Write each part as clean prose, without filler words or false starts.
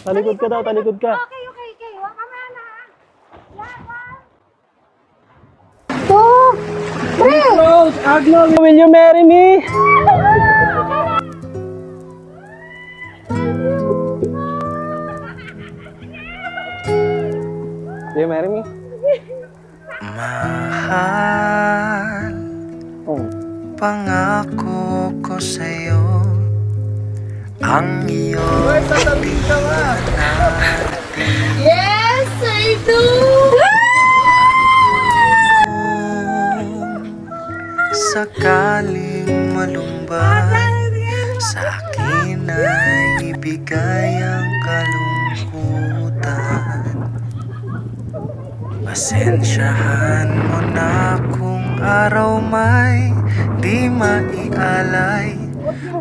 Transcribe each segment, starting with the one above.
Talikod ka daw, talikod ka. Okay. Huwag ka na. Two. Three. Rose, Agno, will you marry me? Will you marry me? Mahal, Oh. pangako ko sa'yo ang iyong Yes, I do. sakaling malumbay sa akin ay ibigay ang kalungkutan. Pasensyahan mo na kung araw may di maialay,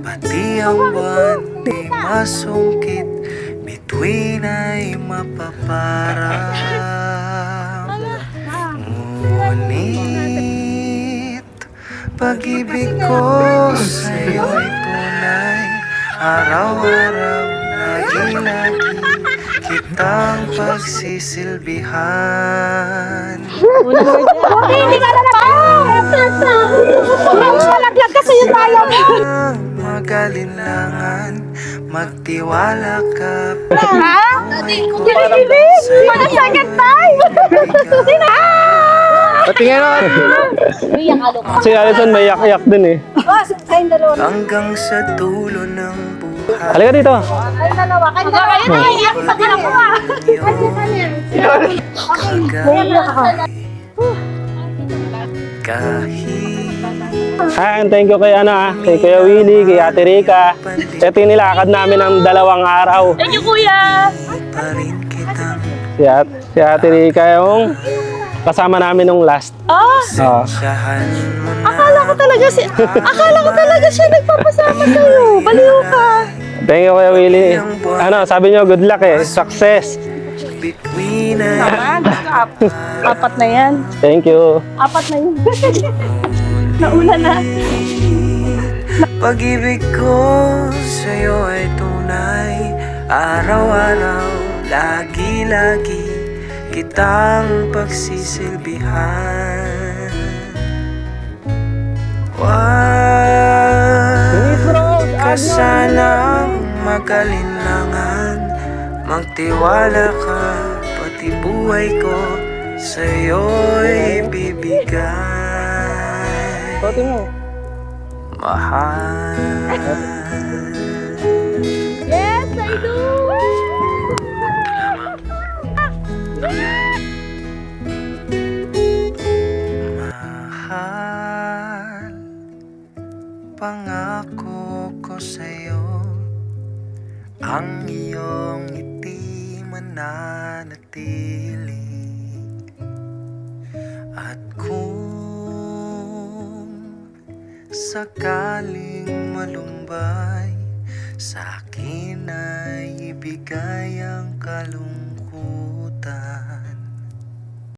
pati ang buwan di masungkit, bituin ay mapaparang. Ngunit pag-ibig ko sa'yo'y tunay, araw-araw, lagi-lagi kitang pagsisilbihan. Buti hindi ka na malaglag ka sa'yo tayo. Magalinlangan, magtiwala ka. Ha? Hindi. Mana second time. Patingin na. Si Alison may yak-yak din eh. Boss, kayong dalawa. Hanggang sa dulo ng buhay. Halika dito. Kayong dalawa. Kayong dalawa. Iyak pa ka lang ko ah. Kahit Thank you kay kay Kuya Willie, kay Ate Rica. Ito yung nilakad namin ng 2 araw. Thank you, kuya. pa rin kitang Si Ate Rica yung kasama namin nung last. Ah, sensyahan mo na. akala ko talaga siya nagpapasama sa'yo. Baliw ka. Thank you Kuya Willie. Sabi niyo good luck eh. Success. Bituin ay Apat na yan. Thank you. Apat na yun. Nauna na. pag-ibig ko sa'yo ay tunay, araw-araw, lagi-lagi kitang pagsisilbihan. Huwag ka sanang magalinlangan, magtiwala ka, pati buhay ko sa'yo'y bibigay. Pati mo. Mahal. Yes, I do. Mahal, pangako ko sa'yo ang iyong ngiti mananatili. At kung sakaling malumbay, sa akin ay ibigay ang kalungkutan.